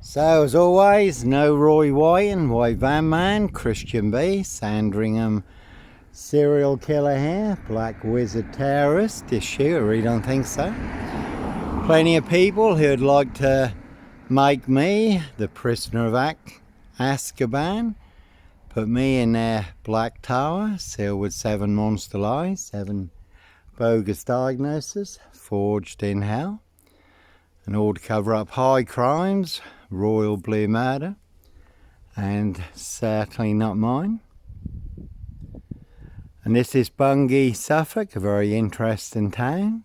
So as always, no Roy White and White Van Man, Christian B, Sandringham serial killer here, black wizard terrorist issue, I really don't think so. Plenty of people who'd like to make me the prisoner of Azkaban, put me in their black tower, sealed with 7 monster lies, 7 bogus diagnoses, forged in hell, and all to cover up high crimes, royal blue murder, and certainly not mine. And this is Bungay, Suffolk, a very interesting town.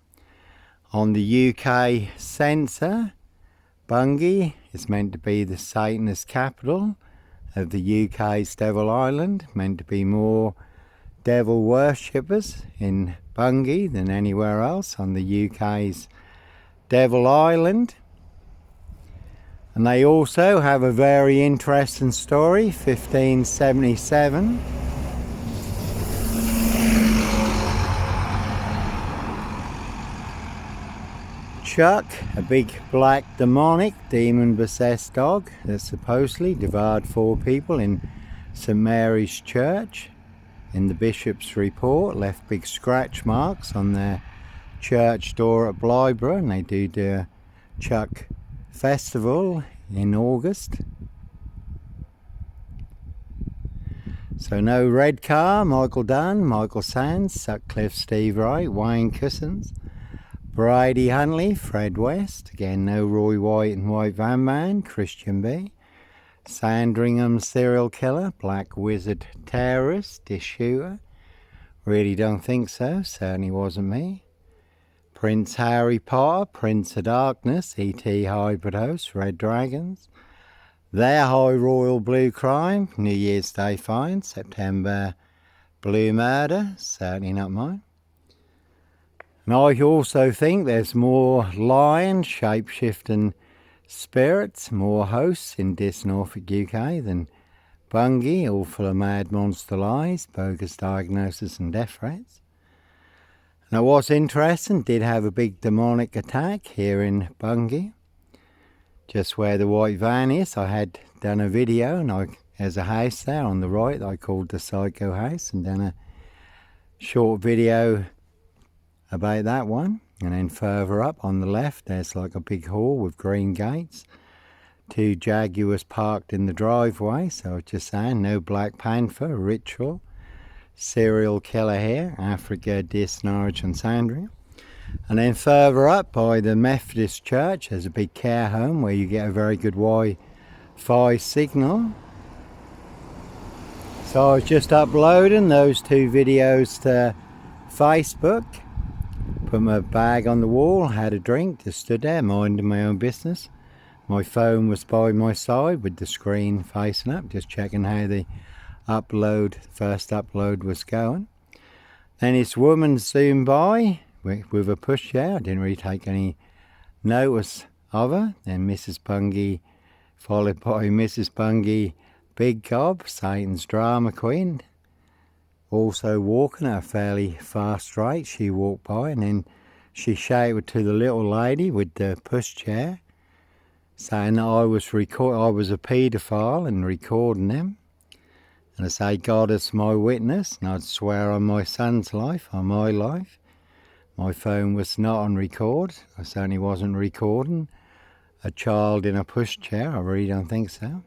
On the UK censor, Bungay is meant to be the Satanist capital of the UK's Devil Island, meant to be more devil worshippers in Bungay than anywhere else on the UK's Devil Island. And they also have a very interesting story, 1577. Chuck, a big black demonic demon-possessed dog that supposedly devoured 4 people in St Mary's Church. In the bishop's report, left big scratch marks on their church door at Blythburgh, and they do a Chuck festival in August. So no Redcar, Michael Dunn, Michael Sands, Sutcliffe, Steve Wright, Wayne Cousins, Brady Huntley, Fred West, again no Roy White and White Van Man, Christian B, Sandringham serial killer, black wizard terrorist, issuer, really don't think so, certainly wasn't me. Prince Harry Potter, Prince of Darkness, E.T. Hybrid Host, Red Dragons, Their High Royal Blue Crime, New Year's Day Fine, September Blue Murder, certainly not mine. And I also think there's more lion, shape-shifting spirits, more hosts in Norfolk, UK than Bungay, all full of mad monster lies, bogus diagnoses and death threats. And it was interesting, did have a big demonic attack here in Bungay, just where the white van is. I had done a video, and there's a house there on the right I called the Psycho House, and done a short video about that one. And then further up on the left there's like a big hall with green gates, 2 Jaguars parked in the driveway. So I was just saying, no Black Panther, ritual, serial killer here, Africa, Norwich and Sandringham. And then further up by the Methodist Church there's a big care home where you get a very good Wi-Fi signal. So I was just uploading those 2 videos to Facebook. Put my bag on the wall, had a drink, just stood there minding my own business. My phone was by my side with the screen facing up, just checking how the first upload was going. Then this woman zoomed by with a pushchair. I didn't really take any notice of her. Then Mrs. Bungay, followed by Mrs. Bungay Big Gob, Satan's drama queen, also walking at a fairly fast rate. She walked by, and then she shouted to the little lady with the pushchair, saying that I was a paedophile and recording them. And I say, God is my witness, and I'd swear on my son's life, on my life. My phone was not on record. I certainly wasn't recording a child in a pushchair. I really don't think so.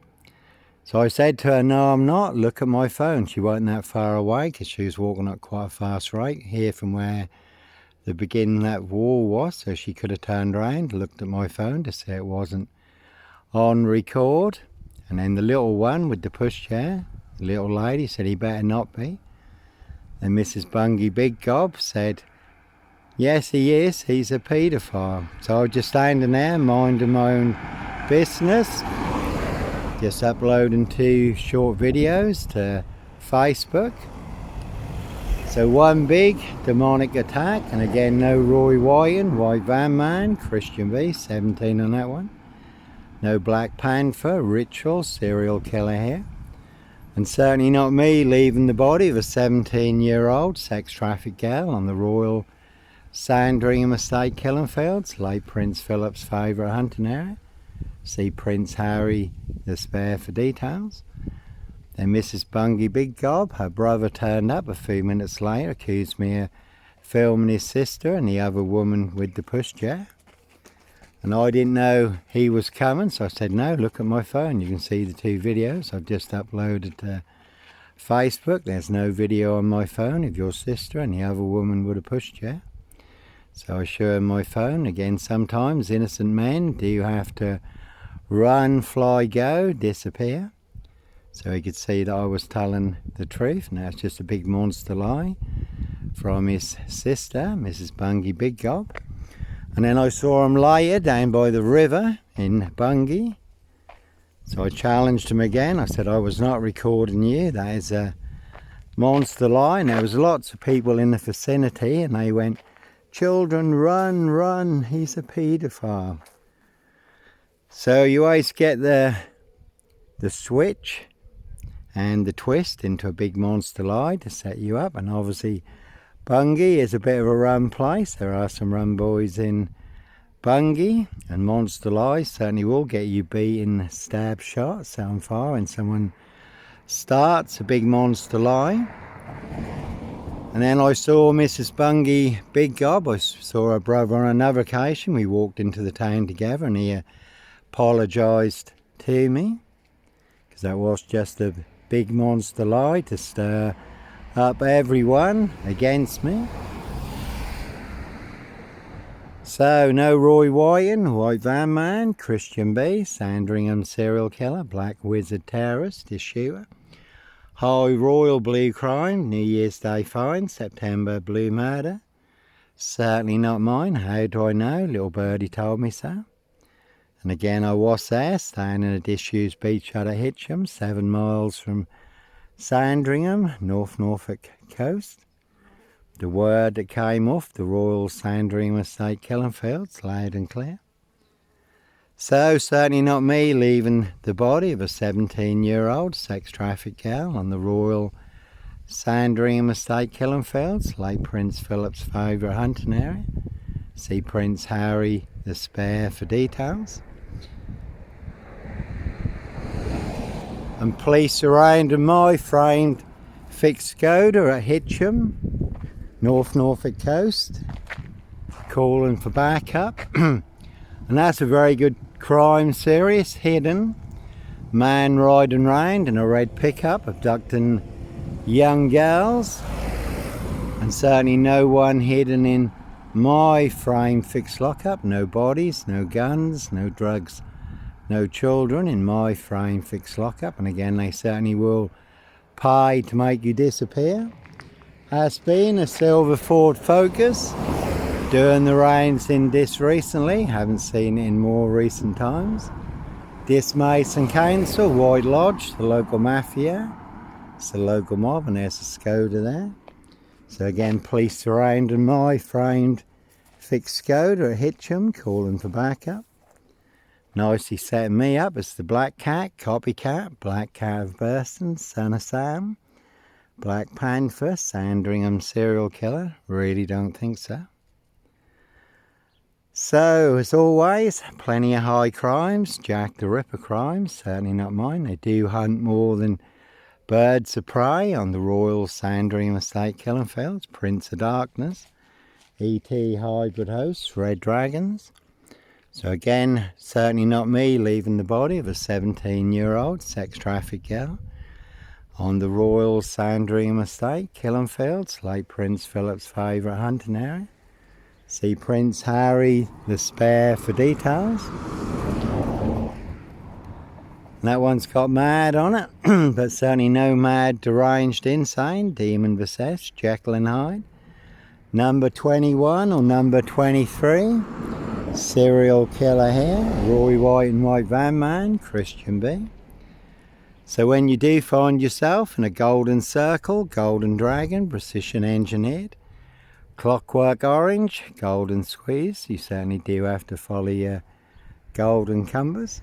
So I said to her, no, I'm not. Look at my phone. She wasn't that far away because she was walking at quite a fast rate here from where the beginning of that wall was. So she could have turned around, looked at my phone to see it wasn't on record. And then the little one with the pushchair, the little lady, said he better not be. And Mrs. Bungay Big Gob said, yes, he is. He's a paedophile. So I was just standing there minding my own business. Just uploading 2 short videos to Facebook. So one big demonic attack, and again no Roy White, White Van Man, Christian B, 17 on that one. No Black Panther, ritual, serial killer here. And certainly not me leaving the body of a 17-year-old sex trafficked girl on the Royal Sandringham Estate, Killenfields, late Prince Philip's favourite hunting area. See Prince Harry, the spare for details. Then Mrs. Bungie Big Gob, her brother turned up a few minutes later, accused me of filming his sister and the other woman with the pushchair. And I didn't know he was coming, so I said, no, look at my phone. You can see the 2 videos I've just uploaded to Facebook. There's no video on my phone of your sister and the other woman with a pushchair. So I show him my phone. Again, sometimes innocent men do have to run, fly, go, disappear. So he could see that I was telling the truth. Now it's just a big monster lie from his sister, Mrs. Bungie Big Gob. And then I saw him later down by the river in Bungie. So I challenged him again. I said, I was not recording you. That is a monster lie. And there was lots of people in the vicinity and they went, children, run, run, he's a paedophile. So you always get the switch and the twist into a big monster lie to set you up. And obviously Bungie is a bit of a rum place. There are some rum boys in Bungie, and monster lies certainly will get you beaten, stab, shot, sound fire when someone starts a big monster lie. And then I saw Mrs. Bungie Big Gob. I saw her brother on another occasion. We walked into the town together and he apologised to me because that was just a big monster lie to stir up everyone against me. So no Roy Whiten, White Van Man, Christian B, Sandringham serial killer, Black Wizard terrorist, is shooter. High Royal Blue crime, New Year's Day fine, September blue murder. Certainly not mine. How do I know? Little birdie told me so. And again I was there, staying in a disused beach at Hitcham, 7 miles from Sandringham, Norfolk coast. The word that came off the Royal Sandringham Estate killing fields, loud and clear. So certainly not me leaving the body of a 17-year-old sex trafficked girl on the Royal Sandringham Estate killing fields, Lake Prince Philip's favourite hunting area. See Prince Harry the spare for details. And police surrounded my framed fixed Skoda at Hitcham, Norfolk coast, calling for backup. And that's a very good crime series, hidden. Man riding round in a red pickup abducting young girls. And certainly no one hidden in my frame fixed lockup. No bodies, no guns, no drugs, no children in my frame fixed lockup. And again, they certainly will pay to make you disappear. Has been a silver Ford Focus doing the rounds in this recently. Haven't seen it in more recent times. This Mason Council, White Lodge, the local mafia. It's the local mob, and there's a Skoda there. So again, police surrounding my framed fixed Skoda at Hitcham, calling for backup. Nicely setting me up as the Black Cat, copycat, Black Cat of Burston, son of Sam. Black Panther, Sandringham serial killer. Really don't think so. So, as always, plenty of high crimes. Jack the Ripper crimes, certainly not mine. They do hunt more than birds of prey on the Royal Sandringham Estate killing fields. Prince of Darkness, E.T. hybrid hosts, Red Dragons. So again, certainly not me leaving the body of a 17-year-old sex trafficked girl on the Royal Sandringham Estate killing fields, Lake Prince Philip's favourite hunting area. See Prince Harry the spare for details. And that one's got mad on it, but certainly no mad, deranged, insane, demon possessed, Jekyll and Hyde. Number 21 or number 23, serial killer here, Roy White and White Van Man, Christian B. So when you do find yourself in a golden circle, golden dragon, precision engineered, clockwork orange, golden squeeze, you certainly do have to follow your golden compass.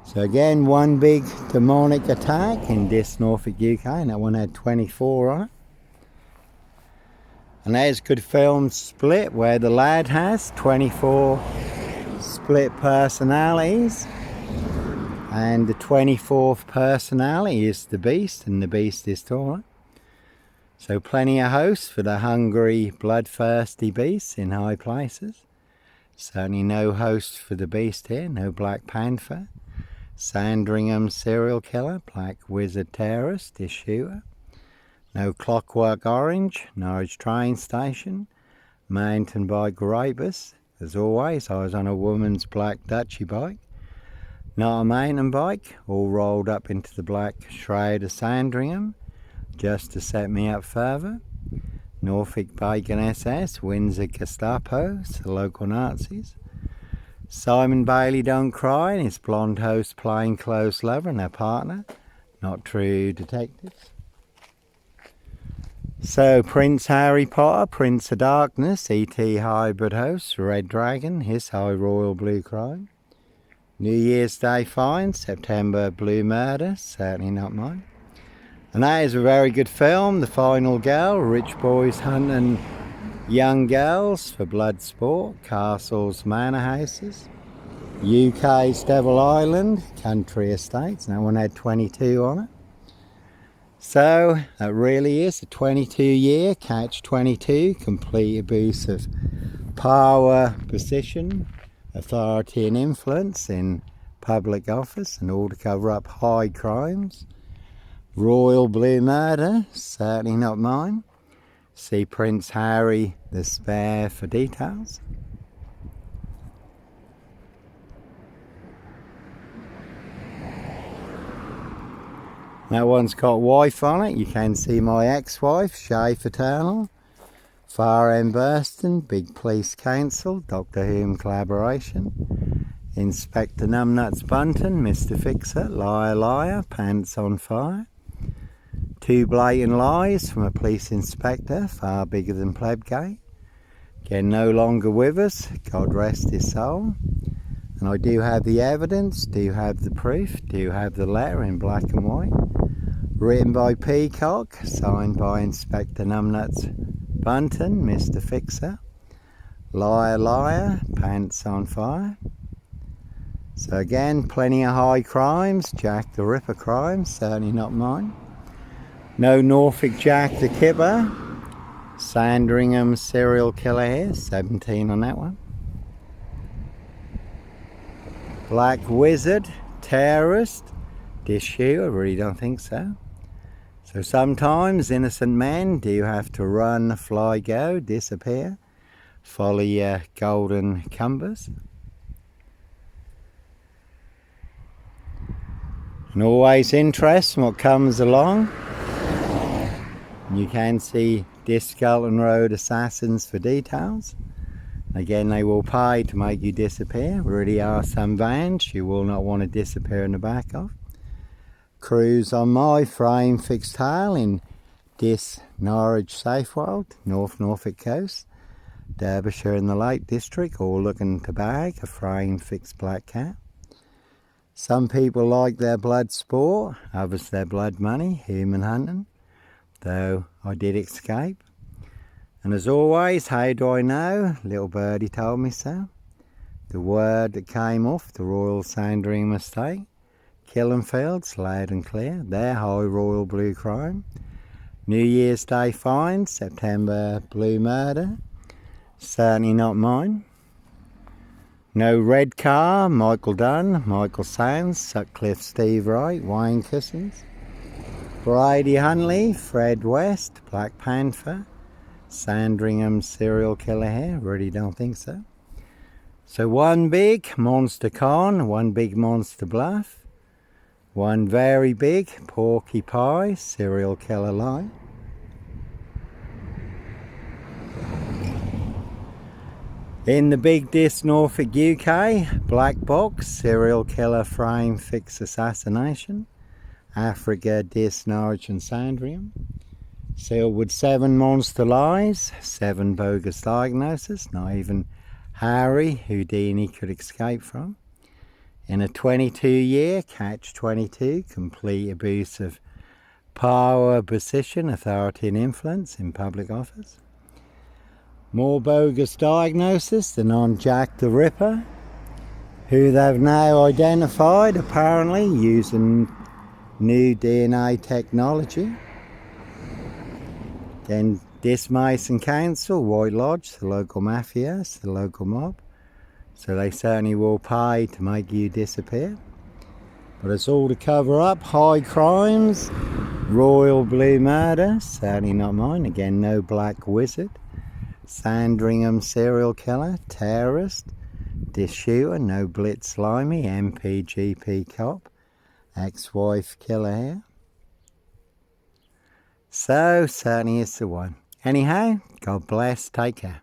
So again, one big demonic attack in this Norfolk UK, and that one had 24 on it. And there's good film split where the lad has 24 split personalities. And the 24th personality is the beast, and the beast is taller. So plenty of hosts for the hungry, bloodthirsty beasts in high places. Certainly no host for the beast here, no Black Panther. Sandringham serial killer, Black Wizard terrorist, shooter. No Clockwork Orange, Norwich train station. Mountain bike rapist. As always, I was on a woman's black Dutchy bike. Not a mountain bike, all rolled up into the black shroud of Sandringham, just to set me up further. Norfolk Bacon SS, Windsor Gestapo, the local Nazis. Simon Bailey Don't Cry and his blonde host plainclothes lover and their partner, not true detectives. So Prince Harry Potter, Prince of Darkness, E.T. hybrid host, Red Dragon, his high royal blue crime. New Year's Day fine, September blue murder, certainly not mine. And that is a very good film, The Final Girl, rich boys hunting young girls for blood sport, castles, manor houses. UK's Devil Island, country estates, that one had 22 on it. So that really is a 22-year catch-22, complete abuse of power, position, authority and influence in public office, and all to cover up high crimes. Royal blue murder, certainly not mine. See Prince Harry the Spare for details. That one's got wife on it. You can see my ex-wife, Shay Fraternal. Far End Burston, Big Police Council, Doctor Who collaboration. Inspector Numbnuts Bunton, Mr. Fixer, Liar Liar, Pants on Fire. Two blatant lies from a police inspector, far bigger than Plebgate. Again, no longer with us, God rest his soul. And I do have the evidence, do have the proof, do have the letter in black and white. Written by Peacock, signed by Inspector Numbnuts Bunton, Mr. Fixer. Liar Liar, Pants on Fire. So again, plenty of high crimes, Jack the Ripper crimes, certainly not mine. No Norfolk Jack the Kipper. Sandringham serial killer here, 17 on that one. Black Wizard, terrorist, issue, I really don't think so. So sometimes innocent men do have to run, fly, go, disappear, follow your golden compass. And always interest in what comes along. You can see Disculton Road assassins for details. Again, they will pay to make you disappear. Really are some vans you will not want to disappear in the back of. Cruise on my frame fixed tail in Dis Norwich Safewold, North Norfolk coast. Derbyshire in the Lake District, all looking to bag a frame fixed black cat. Some people like their blood sport, others their blood money, human hunting, though I did escape. And as always, how do I know? Little birdie told me so. The word that came off the Royal Sandringham estate, Killenfields, loud and clear, their high royal blue crime. New Year's Day fine, September blue murder, certainly not mine. No red car, Michael Dunn, Michael Sands, Sutcliffe Steve Wright, Wayne Cousins. Brady Hunley, Fred West, Black Panther. Sandringham serial killer here, really don't think so. So one big monster con, one big monster bluff. One very big Porky Pie serial killer lie. In the Big Dis Norfolk UK, Black Box serial killer frame fix assassination. Africa, Dis, Norwich and Sandringham. Sealed with 7 monster lies, 7 bogus diagnoses, not even Harry Houdini could escape from. In a 22-year catch-22, complete abuse of power, position, authority and influence in public office. More bogus diagnosis than on Jack the Ripper. who they've now identified, apparently using new DNA technology. Then this Mason Council, White Lodge, the local mafias, the local mob. So they certainly will pay to make you disappear. But it's all to cover up high crimes, royal blue murder, certainly not mine. Again, no black wizard. Sandringham serial killer, terrorist, disc shooter, no blitz slimy, MPGP cop, ex-wife killer here. So certainly it's the one. Anyhow, God bless, take care.